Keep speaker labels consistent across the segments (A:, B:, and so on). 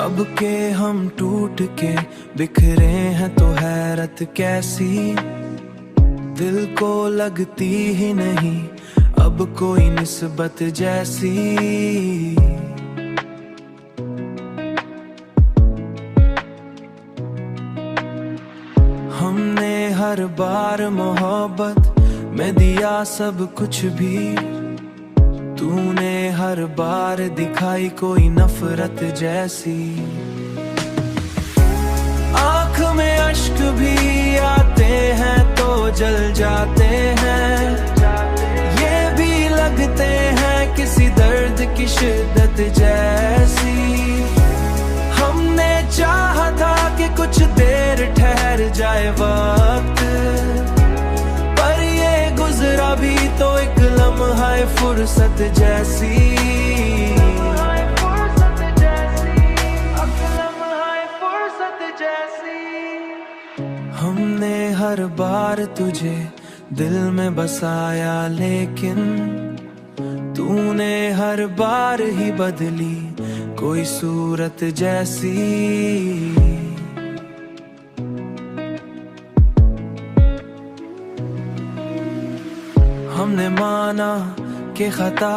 A: अब के हम टूट के बिखरे हैं तो हैरत कैसी, दिल को लगती ही नहीं अब कोई निस्बत जैसी। हमने हर बार मोहब्बत में दिया सब कुछ भी, तूने हर बार दिखाई कोई नफरत जैसी। आँख में अश्क भी आते हैं तो जल जाते हैं, ये भी लगते हैं किसी दर्द की शिद्दत जैसी। हमने चाहा था कि कुछ देर ठहर जाए वक्त, पर ये गुजरा भी तो एक लम्हा फुर्सत जैसी। हमने हर बार तुझे दिल में बसाया, लेकिन तूने हर बार ही बदली कोई सूरत जैसी। हमने माना कि खता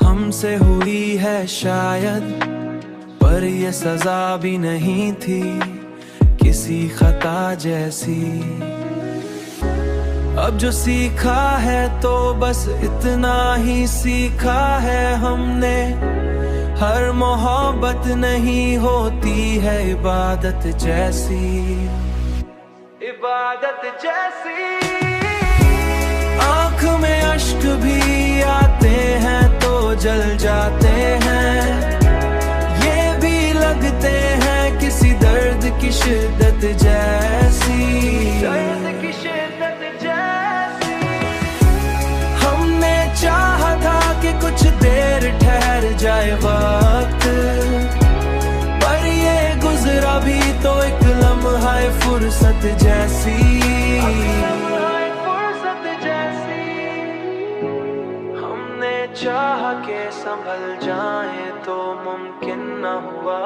A: हमसे हुई है शायद, पर ये सजा भी नहीं थी किसी खता जैसी। अब जो सीखा है तो बस इतना ही सीखा है हमने, हर मोहब्बत नहीं होती है इबादत जैसी, इबादत जैसी। आँख में अश्क भी आते हैं तो जल जाते हैं, ये भी लगते हैं किसी दर्द की शिद्दत जैसी, दर्द की शिद्दत जैसी। हमने चाहा था कि कुछ देर ठहर जाए वक्त, पर ये गुजरा भी तो एक लम्हा फुर्सत जैसी। चाह के संभल जाए तो मुमकिन न हुआ,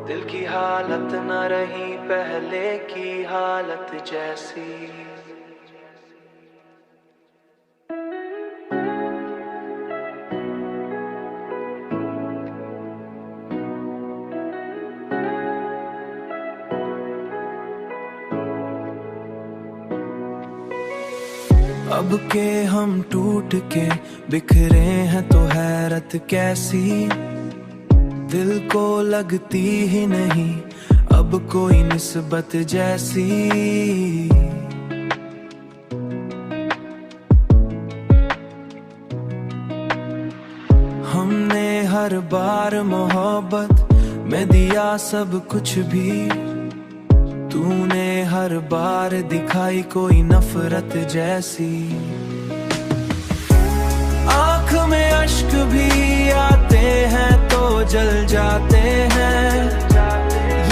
A: दिल की हालत न रही पहले की हालत जैसी। अब के हम टूट के बिखरे हैं तो हैरत कैसी, दिल को लगती ही नहीं अब कोई निस्बत जैसी। हमने हर बार मोहब्बत में दिया सब कुछ भी, तूने हर बार दिखाई कोई नफरत जैसी। आँख में अश्क भी आते हैं तो जल जाते हैं,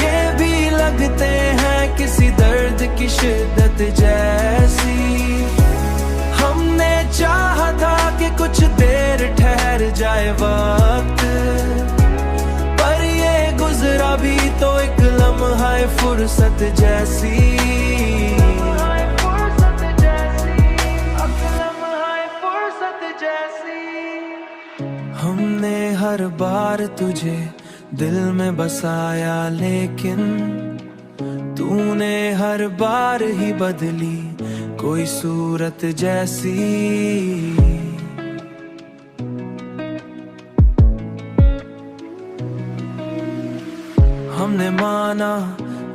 A: ये भी लगते हैं किसी दर्द की शिद्दत जैसी। हमने चाहा था कि कुछ देर ठहर जाए वक्त, पर ये गुजरा भी तो एक लम्हा फुर्सत जैसी, फुर्सत जैसी। हमने हर बार तुझे दिल में बसाया, लेकिन तूने हर बार ही बदली कोई सूरत जैसी। हमने माना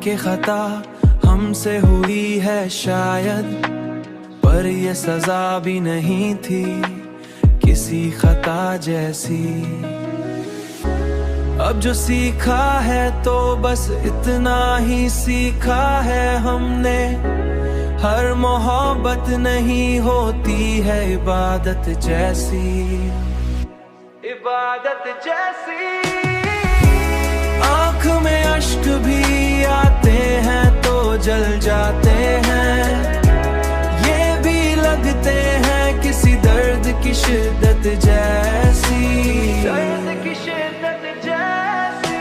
A: कि खता हमसे हुई है शायद, पर ये सजा भी नहीं थी किसी खता जैसी। अब जो सीखा है तो बस इतना ही सीखा है हमने, हर मोहब्बत नहीं होती है इबादत जैसी, इबादत जैसी। आँख में अश्क भी आते हैं तो जल जाते हैं, ये भी लगते हैं किसी दर्द की शिद्दत जैसी, दर्द की शिद्दत जैसी।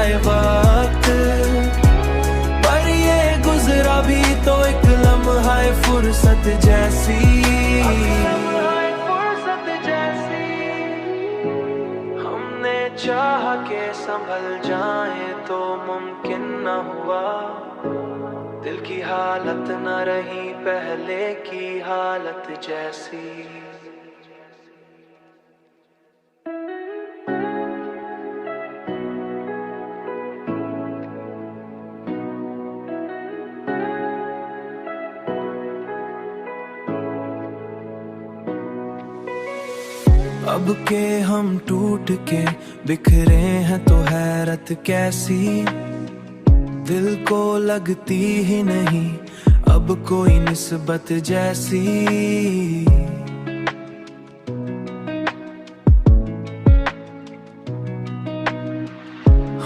A: जाए वक्त, पर ये गुजरा भी तो एक लम्हा फुर्सत जैसी। हमने चाह के संभल जाए तो मुमकिन न हुआ, दिल की हालत न रही पहले की हालत जैसी। अब के हम टूट के बिखरे हैं तो हैरत कैसी, दिल को लगती ही नहीं अब कोई निस्बत जैसी।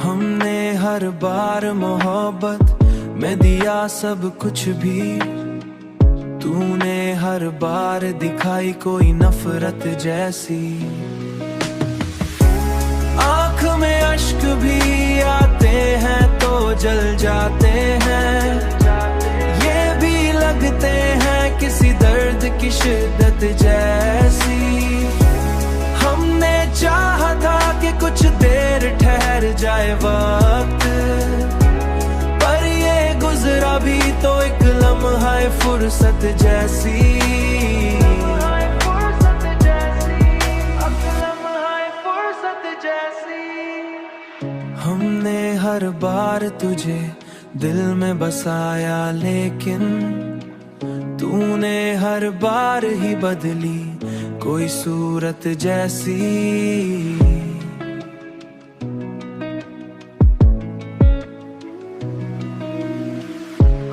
A: हमने हर बार मोहब्बत में दिया सब कुछ भी, तूने हर बार दिखाई कोई नफरत जैसी। आँख में अश्क भी आते हैं तो जल जाते हैं, ये भी लगते हैं किसी दर्द की शिद्दत जैसी। हमने चाहा था कि कुछ देर ठहर जाए वक्त, पर ये गुजरा भी तो एक लम्हा फुर्सत जैसी। हमने हर बार तुझे दिल में बसाया, लेकिन तूने हर बार ही बदली कोई सूरत जैसी।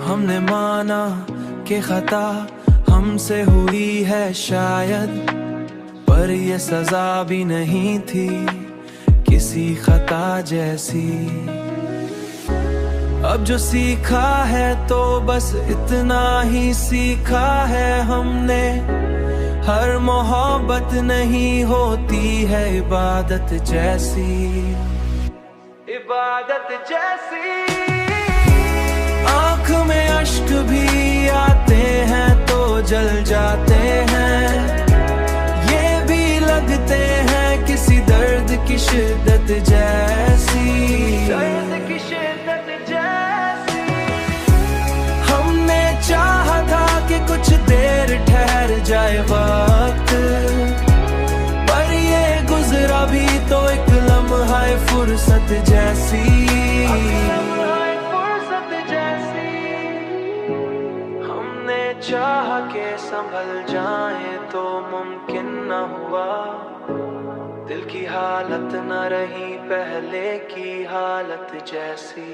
A: हमने माना कि खता हमसे हुई है शायद, पर ये सजा भी नहीं थी किसी खता जैसी। अब जो सीखा है तो बस इतना ही सीखा है हमने, हर मोहब्बत नहीं होती है इबादत जैसी, इबादत जैसी। आँख में अश्क भी आते हैं तो जल जाते हैं, ये भी लगते हैं किसी दर्द की शिद्दत जैसी, दर्द की शिद्दत जैसी। हमने चाहा था कि कुछ देर ठहर जाए वक्त, पर ये गुजरा भी तो एक लम्हा फुर्सत जैसी। चाह के संभल जाए तो मुमकिन न हुआ, दिल की हालत न रही पहले की हालत जैसी।